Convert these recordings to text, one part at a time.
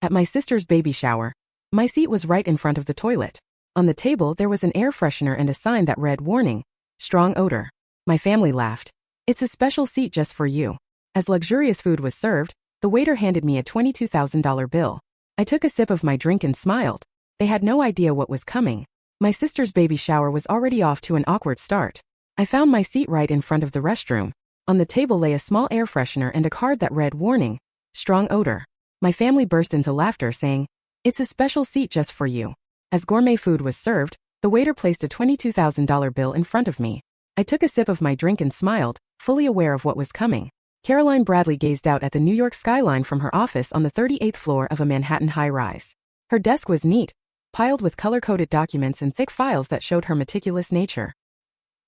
At my sister's baby shower, my seat was right in front of the toilet. On the table there was an air freshener and a sign that read, "Warning, strong odor." My family laughed. "It's a special seat just for you." As luxurious food was served, the waiter handed me a $22,000 bill. I took a sip of my drink and smiled. They had no idea what was coming. My sister's baby shower was already off to an awkward start. I found my seat right in front of the restroom. On the table lay a small air freshener and a card that read, "Warning, strong odor." My family burst into laughter, saying, "It's a special seat just for you." As gourmet food was served, the waiter placed a $22,000 bill in front of me. I took a sip of my drink and smiled, fully aware of what was coming. Caroline Bradley gazed out at the New York skyline from her office on the 38th floor of a Manhattan high-rise. Her desk was neat, piled with color-coded documents and thick files that showed her meticulous nature.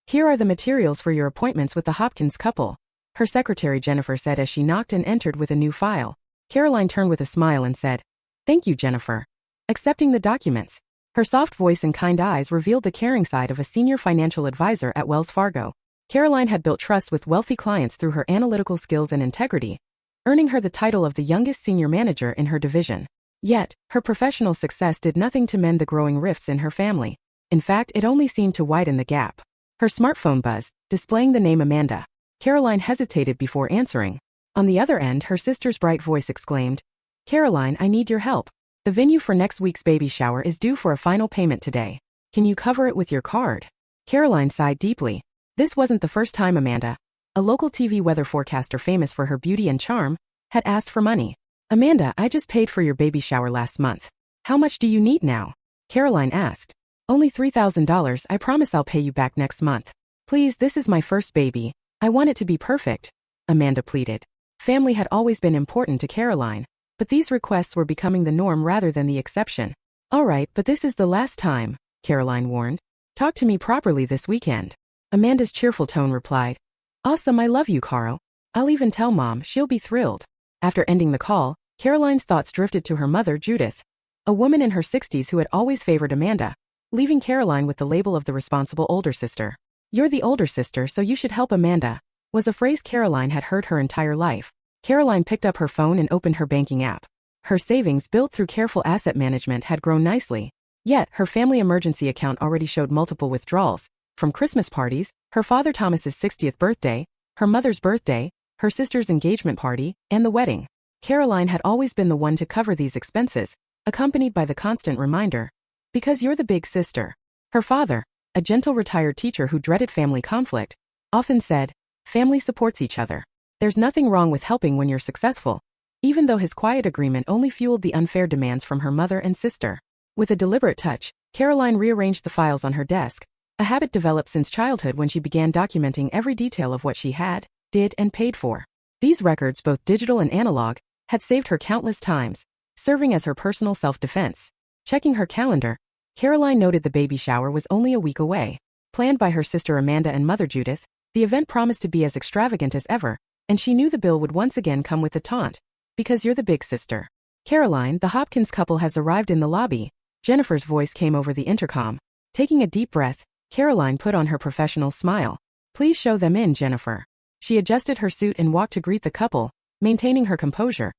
"Here are the materials for your appointments with the Hopkins couple," her secretary Jennifer said as she knocked and entered with a new file. Caroline turned with a smile and said, "Thank you, Jennifer." Accepting the documents. Her soft voice and kind eyes revealed the caring side of a senior financial advisor at Wells Fargo. Caroline had built trust with wealthy clients through her analytical skills and integrity, earning her the title of the youngest senior manager in her division. Yet, her professional success did nothing to mend the growing rifts in her family. In fact, it only seemed to widen the gap. Her smartphone buzzed, displaying the name Amanda. Caroline hesitated before answering. On the other end, her sister's bright voice exclaimed, "Caroline, I need your help. The venue for next week's baby shower is due for a final payment today. Can you cover it with your card?" Caroline sighed deeply. This wasn't the first time Amanda, a local TV weather forecaster famous for her beauty and charm, had asked for money. "Amanda, I just paid for your baby shower last month. How much do you need now?" Caroline asked. "Only $3,000, I promise I'll pay you back next month. Please, this is my first baby. I want it to be perfect," Amanda pleaded. Family had always been important to Caroline, but these requests were becoming the norm rather than the exception. "All right, but this is the last time," Caroline warned. "Talk to me properly this weekend." Amanda's cheerful tone replied, "Awesome, I love you, Carl. I'll even tell Mom, she'll be thrilled." After ending the call, Caroline's thoughts drifted to her mother, Judith, a woman in her 60s who had always favored Amanda, leaving Caroline with the label of the responsible older sister. "You're the older sister, so you should help Amanda," was a phrase Caroline had heard her entire life. Caroline picked up her phone and opened her banking app. Her savings, built through careful asset management, had grown nicely. Yet, her family emergency account already showed multiple withdrawals, from Christmas parties, her father Thomas's 60th birthday, her mother's birthday, her sister's engagement party, and the wedding. Caroline had always been the one to cover these expenses, accompanied by the constant reminder, "Because you're the big sister." Her father, a gentle retired teacher who dreaded family conflict, often said, "Family supports each other. There's nothing wrong with helping when you're successful," even though his quiet agreement only fueled the unfair demands from her mother and sister. With a deliberate touch, Caroline rearranged the files on her desk, a habit developed since childhood when she began documenting every detail of what she had, did, and paid for. These records, both digital and analog, had saved her countless times, serving as her personal self-defense. Checking her calendar, Caroline noted the baby shower was only a week away. Planned by her sister Amanda and mother Judith, the event promised to be as extravagant as ever, and she knew the bill would once again come with the taunt, "Because you're the big sister." "Caroline, the Hopkins couple has arrived in the lobby," Jennifer's voice came over the intercom. Taking a deep breath, Caroline put on her professional smile. "Please show them in, Jennifer." She adjusted her suit and walked to greet the couple, maintaining her composure,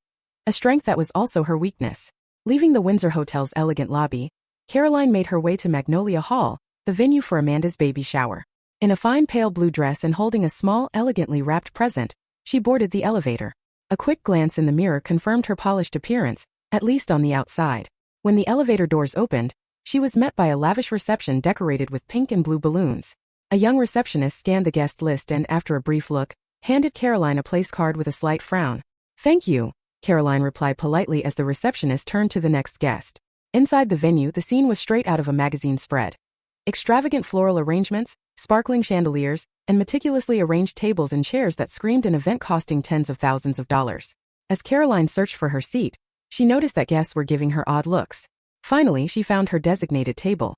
a strength that was also her weakness. Leaving the Windsor Hotel's elegant lobby, Caroline made her way to Magnolia Hall, the venue for Amanda's baby shower. In a fine pale blue dress and holding a small, elegantly wrapped present, she boarded the elevator. A quick glance in the mirror confirmed her polished appearance, at least on the outside. When the elevator doors opened, she was met by a lavish reception decorated with pink and blue balloons. A young receptionist scanned the guest list and, after a brief look, handed Caroline a place card with a slight frown. "Thank you," Caroline replied politely as the receptionist turned to the next guest. Inside the venue, the scene was straight out of a magazine spread. Extravagant floral arrangements, sparkling chandeliers, and meticulously arranged tables and chairs that screamed an event costing tens of thousands of dollars. As Caroline searched for her seat, she noticed that guests were giving her odd looks. Finally, she found her designated table,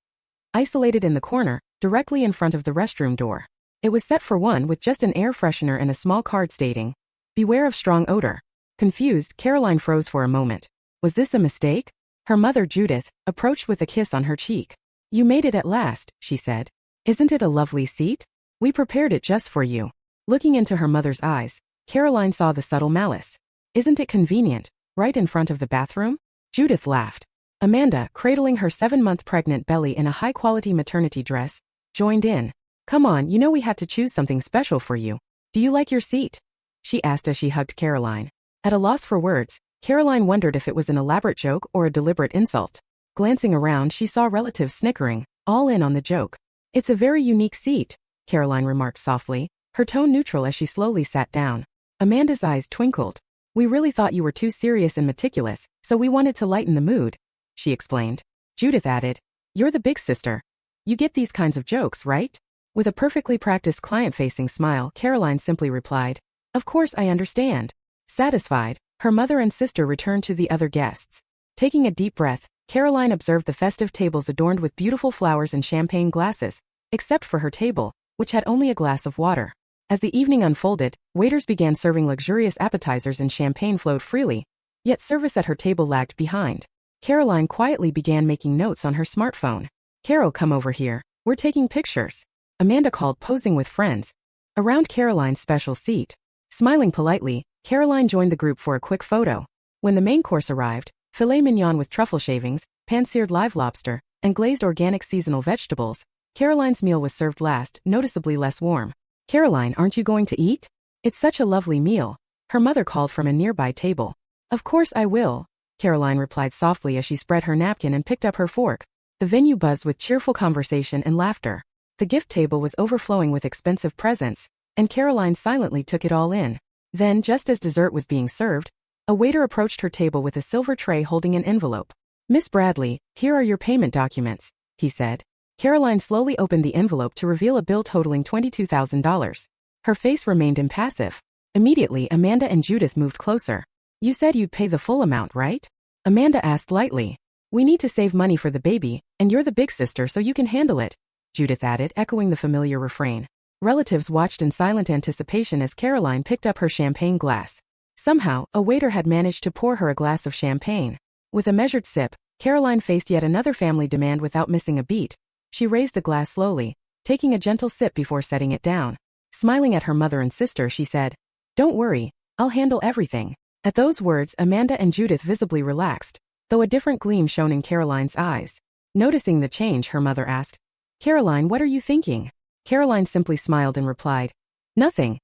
isolated in the corner, directly in front of the restroom door. It was set for one with just an air freshener and a small card stating, "Beware of strong odor." Confused, Caroline froze for a moment. Was this a mistake? Her mother, Judith, approached with a kiss on her cheek. "You made it at last," she said. "Isn't it a lovely seat? We prepared it just for you." Looking into her mother's eyes, Caroline saw the subtle malice. "Isn't it convenient, right in front of the bathroom?" Judith laughed. Amanda, cradling her 7-month pregnant belly in a high-quality maternity dress, joined in. Come on, you know we had to choose something special for you. Do you like your seat? She asked as she hugged Caroline. At a loss for words, Caroline wondered if it was an elaborate joke or a deliberate insult. Glancing around, she saw relatives snickering, all in on the joke. It's a very unique seat, Caroline remarked softly, her tone neutral as she slowly sat down. Amanda's eyes twinkled. We really thought you were too serious and meticulous, so we wanted to lighten the mood, she explained. Judith added, You're the big sister. You get these kinds of jokes, right? With a perfectly practiced client-facing smile, Caroline simply replied, Of course I understand. Satisfied, her mother and sister returned to the other guests. Taking a deep breath, Caroline observed the festive tables adorned with beautiful flowers and champagne glasses, except for her table, which had only a glass of water. As the evening unfolded, waiters began serving luxurious appetizers and champagne flowed freely, yet service at her table lagged behind. Caroline quietly began making notes on her smartphone. Carol, come over here. We're taking pictures. Amanda called, posing with friends around Caroline's special seat. Smiling politely, Caroline joined the group for a quick photo. When the main course arrived, filet mignon with truffle shavings, pan-seared live lobster, and glazed organic seasonal vegetables, Caroline's meal was served last, noticeably less warm. Caroline, aren't you going to eat? It's such a lovely meal, her mother called from a nearby table. Of course I will, Caroline replied softly as she spread her napkin and picked up her fork. The venue buzzed with cheerful conversation and laughter. The gift table was overflowing with expensive presents, and Caroline silently took it all in. Then, just as dessert was being served, a waiter approached her table with a silver tray holding an envelope. Miss Bradley, here are your payment documents, he said. Caroline slowly opened the envelope to reveal a bill totaling $22,000. Her face remained impassive. Immediately, Amanda and Judith moved closer. You said you'd pay the full amount, right? Amanda asked lightly. We need to save money for the baby, and you're the big sister so you can handle it, Judith added, echoing the familiar refrain. Relatives watched in silent anticipation as Caroline picked up her champagne glass. Somehow, a waiter had managed to pour her a glass of champagne. With a measured sip, Caroline faced yet another family demand without missing a beat. She raised the glass slowly, taking a gentle sip before setting it down. Smiling at her mother and sister, she said, Don't worry, I'll handle everything. At those words, Amanda and Judith visibly relaxed, though a different gleam shone in Caroline's eyes. Noticing the change, her mother asked, Caroline, what are you thinking? Caroline simply smiled and replied, Nothing.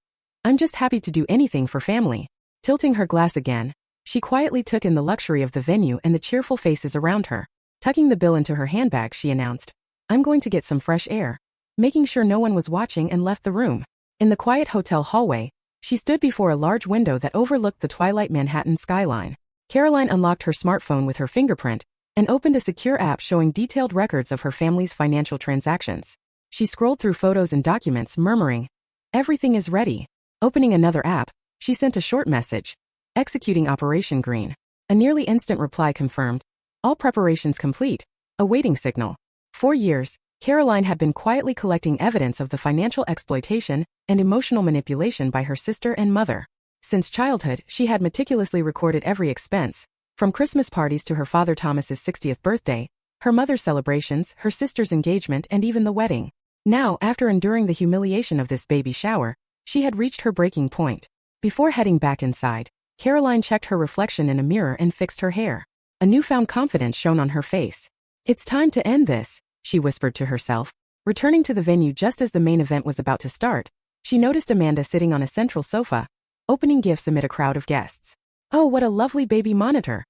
I'm just happy to do anything for family. Tilting her glass again, she quietly took in the luxury of the venue and the cheerful faces around her. Tucking the bill into her handbag, she announced, I'm going to get some fresh air. Making sure no one was watching and left the room. In the quiet hotel hallway, she stood before a large window that overlooked the twilight Manhattan skyline. Caroline unlocked her smartphone with her fingerprint and opened a secure app showing detailed records of her family's financial transactions. She scrolled through photos and documents, murmuring, Everything is ready. Opening another app, she sent a short message. Executing Operation Green. A nearly instant reply confirmed. All preparations complete. A waiting signal. For years, Caroline had been quietly collecting evidence of the financial exploitation and emotional manipulation by her sister and mother. Since childhood, she had meticulously recorded every expense, from Christmas parties to her father Thomas's 60th birthday, her mother's celebrations, her sister's engagement, and even the wedding. Now, after enduring the humiliation of this baby shower, she had reached her breaking point. Before heading back inside, Caroline checked her reflection in a mirror and fixed her hair. A newfound confidence shone on her face. It's time to end this, she whispered to herself. Returning to the venue just as the main event was about to start, she noticed Amanda sitting on a central sofa, opening gifts amid a crowd of guests. Oh, what a lovely baby monitor,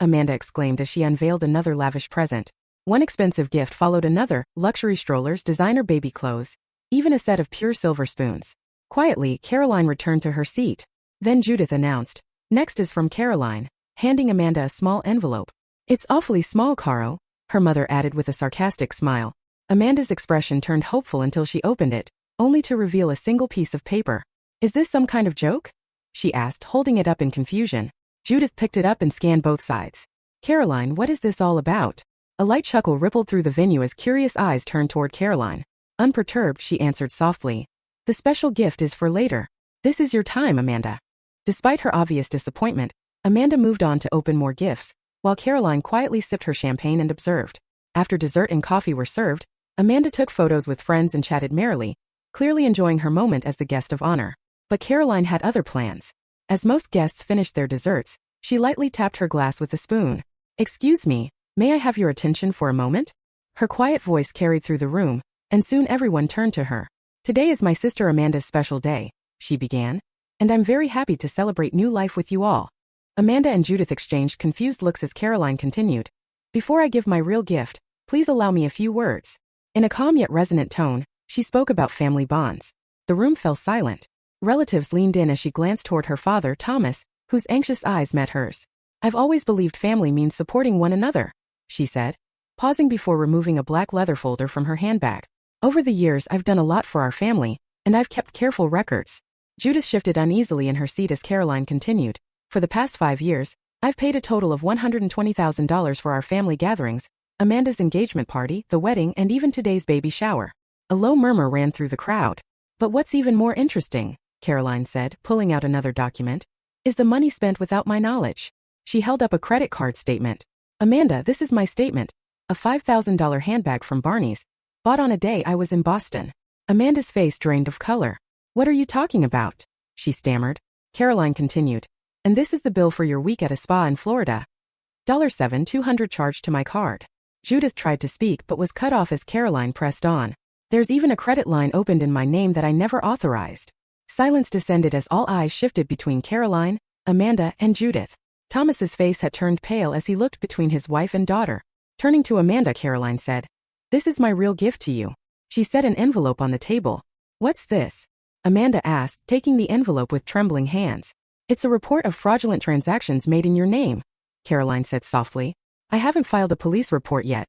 Amanda exclaimed as she unveiled another lavish present. One expensive gift followed another, luxury strollers, designer baby clothes, even a set of pure silver spoons. Quietly, Caroline returned to her seat. Then Judith announced, Next is from Caroline, handing Amanda a small envelope. It's awfully small, Caro, her mother added with a sarcastic smile. Amanda's expression turned hopeful until she opened it, only to reveal a single piece of paper. Is this some kind of joke? She asked, holding it up in confusion. Judith picked it up and scanned both sides. Caroline, what is this all about? A light chuckle rippled through the venue as curious eyes turned toward Caroline. Unperturbed, she answered softly. The special gift is for later. This is your time, Amanda. Despite her obvious disappointment, Amanda moved on to open more gifts, while Caroline quietly sipped her champagne and observed. After dessert and coffee were served, Amanda took photos with friends and chatted merrily, clearly enjoying her moment as the guest of honor. But Caroline had other plans. As most guests finished their desserts, she lightly tapped her glass with a spoon. Excuse me, may I have your attention for a moment? Her quiet voice carried through the room, and soon everyone turned to her. Today is my sister Amanda's special day, she began, and I'm very happy to celebrate new life with you all. Amanda and Judith exchanged confused looks as Caroline continued. Before I give my real gift, please allow me a few words. In a calm yet resonant tone, she spoke about family bonds. The room fell silent. Relatives leaned in as she glanced toward her father, Thomas, whose anxious eyes met hers. I've always believed family means supporting one another, she said, pausing before removing a black leather folder from her handbag. Over the years I've done a lot for our family, and I've kept careful records. Judith shifted uneasily in her seat as Caroline continued. For the past 5 years, I've paid a total of $120,000 for our family gatherings, Amanda's engagement party, the wedding, and even today's baby shower. A low murmur ran through the crowd. But what's even more interesting, Caroline said, pulling out another document, is the money spent without my knowledge. She held up a credit card statement. Amanda, this is my statement. A $5,000 handbag from Barney's, bought on a day I was in Boston. Amanda's face drained of color. What are you talking about? She stammered. Caroline continued. And this is the bill for your week at a spa in Florida. $7,200 charged to my card. Judith tried to speak but was cut off as Caroline pressed on. There's even a credit line opened in my name that I never authorized. Silence descended as all eyes shifted between Caroline, Amanda, and Judith. Thomas's face had turned pale as he looked between his wife and daughter. Turning to Amanda, Caroline said, "This is my real gift to you." She set an envelope on the table. "What's this?" Amanda asked, taking the envelope with trembling hands. "It's a report of fraudulent transactions made in your name," Caroline said softly. "I haven't filed a police report yet.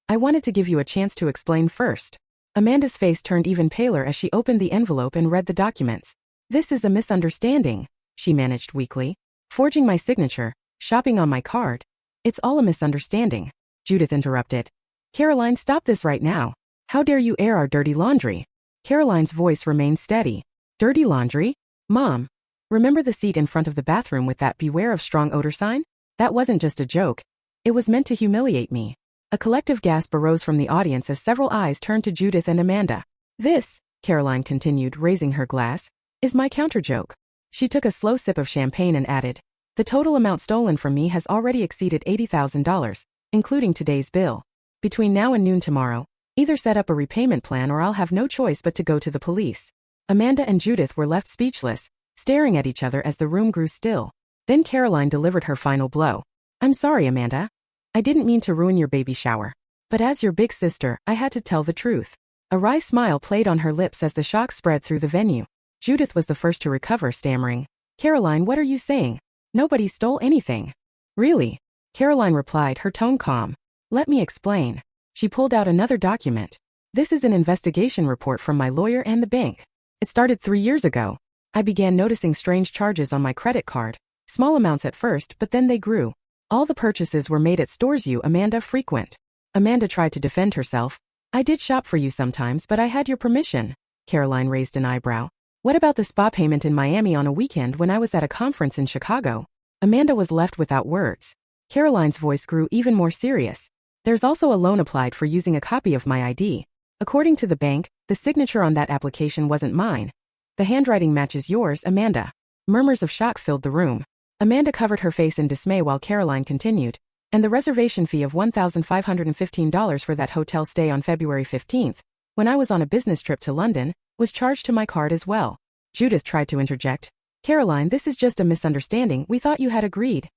I wanted to give you a chance to explain first." Amanda's face turned even paler as she opened the envelope and read the documents. "This is a misunderstanding," she managed weakly. "Forging my signature, shopping on my card. It's all a misunderstanding," Judith interrupted. "Caroline, stop this right now. How dare you air our dirty laundry?" Caroline's voice remained steady. "Dirty laundry? Mom, remember the seat in front of the bathroom with that beware of strong odor sign? That wasn't just a joke. It was meant to humiliate me." A collective gasp arose from the audience as several eyes turned to Judith and Amanda. "This," Caroline continued, raising her glass, "is my counter-joke." She took a slow sip of champagne and added, "The total amount stolen from me has already exceeded $80,000, including today's bill. Between now and noon tomorrow, either set up a repayment plan or I'll have no choice but to go to the police." Amanda and Judith were left speechless, staring at each other as the room grew still. Then Caroline delivered her final blow. "I'm sorry, Amanda. I didn't mean to ruin your baby shower. But as your big sister, I had to tell the truth." A wry smile played on her lips as the shock spread through the venue. Judith was the first to recover, stammering, "Caroline, what are you saying? Nobody stole anything." "Really?" Caroline replied, her tone calm. "Let me explain." She pulled out another document. "This is an investigation report from my lawyer and the bank. It started 3 years ago. I began noticing strange charges on my credit card. Small amounts at first, but then they grew. All the purchases were made at stores you, Amanda, frequent." Amanda tried to defend herself. "I did shop for you sometimes, but I had your permission." Caroline raised an eyebrow. "What about the spa payment in Miami on a weekend when I was at a conference in Chicago?" Amanda was left without words. Caroline's voice grew even more serious. "There's also a loan applied for using a copy of my ID. According to the bank, the signature on that application wasn't mine. The handwriting matches yours, Amanda." Murmurs of shock filled the room. Amanda covered her face in dismay while Caroline continued. "And the reservation fee of $1,515 for that hotel stay on February 15th, when I was on a business trip to London, was charged to my card as well." Judith tried to interject. "Caroline, this is just a misunderstanding. We thought you had agreed."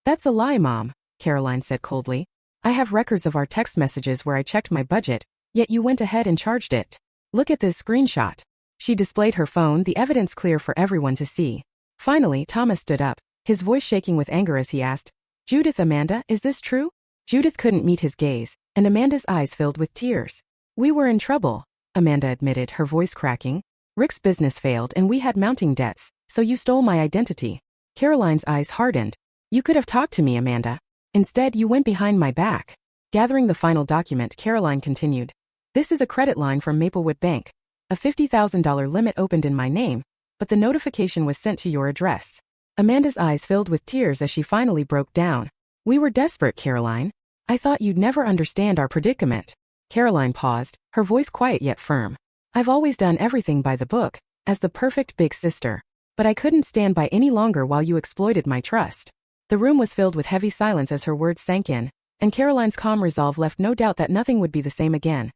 "That's a lie, Mom," Caroline said coldly. "I have records of our text messages where I checked my budget, yet you went ahead and charged it. Look at this screenshot." She displayed her phone, the evidence clear for everyone to see. Finally, Thomas stood up, his voice shaking with anger as he asked, "Judith, Amanda, is this true?" Judith couldn't meet his gaze, and Amanda's eyes filled with tears. "We were in trouble," Amanda admitted, her voice cracking. "Rick's business failed and we had mounting debts, so you stole my identity." Caroline's eyes hardened. "You could have talked to me, Amanda. Instead, you went behind my back." Gathering the final document, Caroline continued. "This is a credit line from Maplewood Bank. A $50,000 limit opened in my name, but the notification was sent to your address." Amanda's eyes filled with tears as she finally broke down. "We were desperate, Caroline. I thought you'd never understand our predicament." Caroline paused, her voice quiet yet firm. "I've always done everything by the book, as the perfect big sister. But I couldn't stand by any longer while you exploited my trust. The room was filled with heavy silence as her words sank in, and Caroline's calm resolve left no doubt that nothing would be the same again.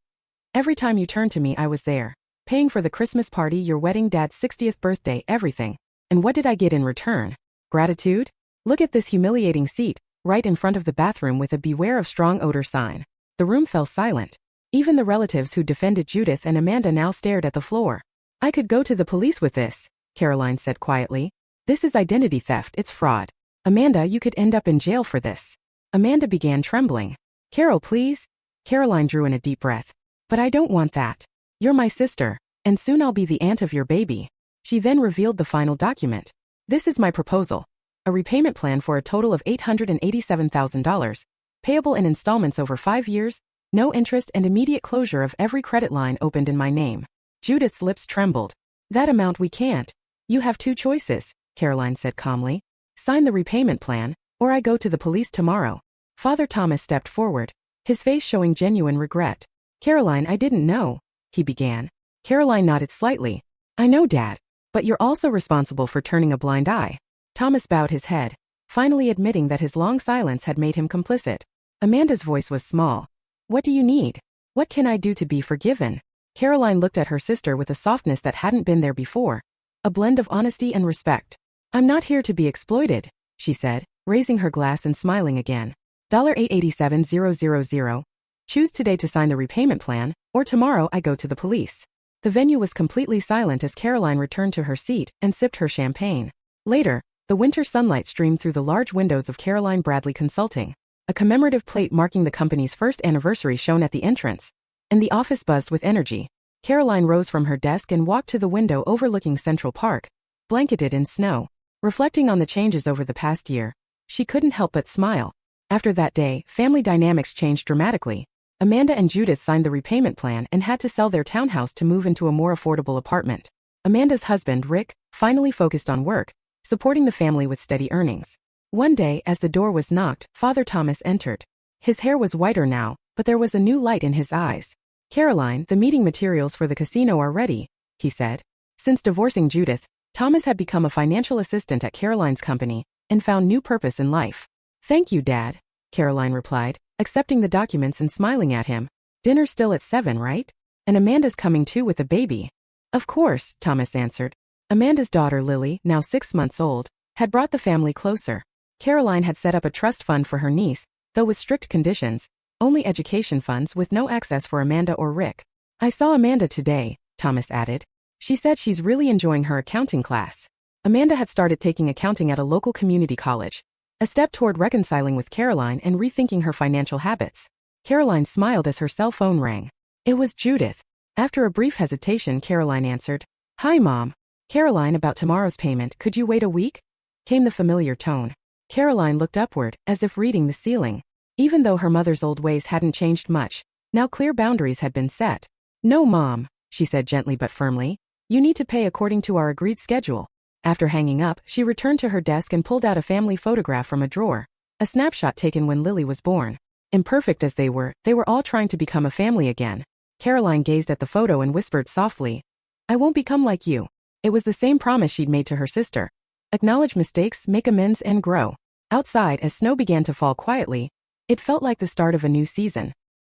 Every time you turned to me, I was there, paying for the Christmas party, your wedding, Dad's 60th birthday, everything. And what did I get in return? Gratitude? Look at this humiliating seat, right in front of the bathroom with a beware of strong odor sign. The room fell silent. Even the relatives who defended Judith and Amanda now stared at the floor. I could go to the police with this, Caroline said quietly. This is identity theft, it's fraud. Amanda, you could end up in jail for this. Amanda began trembling. Carol, please. Caroline drew in a deep breath. But I don't want that. You're my sister, and soon I'll be the aunt of your baby. She then revealed the final document. This is my proposal. A repayment plan for a total of $887,000, payable in installments over 5 years, no interest, and immediate closure of every credit line opened in my name. Judith's lips trembled. That amount we can't. You have 2 choices, Caroline said calmly. Sign the repayment plan, or I go to the police tomorrow. Father Thomas stepped forward, his face showing genuine regret. Caroline, I didn't know, he began. Caroline nodded slightly. I know, Dad, but you're also responsible for turning a blind eye. Thomas bowed his head, finally admitting that his long silence had made him complicit. Amanda's voice was small. What do you need? What can I do to be forgiven? Caroline looked at her sister with a softness that hadn't been there before, a blend of honesty and respect. I'm not here to be exploited, she said, raising her glass and smiling again. $887,000. Choose today to sign the repayment plan, or tomorrow I go to the police. The venue was completely silent as Caroline returned to her seat and sipped her champagne. Later, the winter sunlight streamed through the large windows of Caroline Bradley Consulting. A commemorative plate marking the company's first anniversary shone at the entrance, and the office buzzed with energy. Caroline rose from her desk and walked to the window overlooking Central Park, blanketed in snow. Reflecting on the changes over the past year, she couldn't help but smile. After that day, family dynamics changed dramatically. Amanda and Judith signed the repayment plan and had to sell their townhouse to move into a more affordable apartment. Amanda's husband, Rick, finally focused on work, supporting the family with steady earnings. One day, as the door was knocked, Father Thomas entered. His hair was whiter now, but there was a new light in his eyes. Caroline, the meeting materials for the casino are ready, he said. Since divorcing Judith, Thomas had become a financial assistant at Caroline's company and found new purpose in life. Thank you, Dad, Caroline replied, accepting the documents and smiling at him. Dinner's still at 7, right? And Amanda's coming too with a baby. Of course, Thomas answered. Amanda's daughter Lily, now 6 months old, had brought the family closer. Caroline had set up a trust fund for her niece, though with strict conditions, only education funds with no access for Amanda or Rick. I saw Amanda today, Thomas added. She said she's really enjoying her accounting class. Amanda had started taking accounting at a local community college, a step toward reconciling with Caroline and rethinking her financial habits. Caroline smiled as her cell phone rang. It was Judith. After a brief hesitation, Caroline answered. Hi, Mom. Caroline, about tomorrow's payment, could you wait a week? Came the familiar tone. Caroline looked upward, as if reading the ceiling. Even though her mother's old ways hadn't changed much, now clear boundaries had been set. No, Mom, she said gently but firmly. You need to pay according to our agreed schedule. After hanging up, she returned to her desk and pulled out a family photograph from a drawer, a snapshot taken when Lily was born. Imperfect as they were all trying to become a family again. Caroline gazed at the photo and whispered softly, I won't become like you. It was the same promise she'd made to her sister. Acknowledge mistakes, make amends, and grow. Outside, as snow began to fall quietly, it felt like the start of a new season.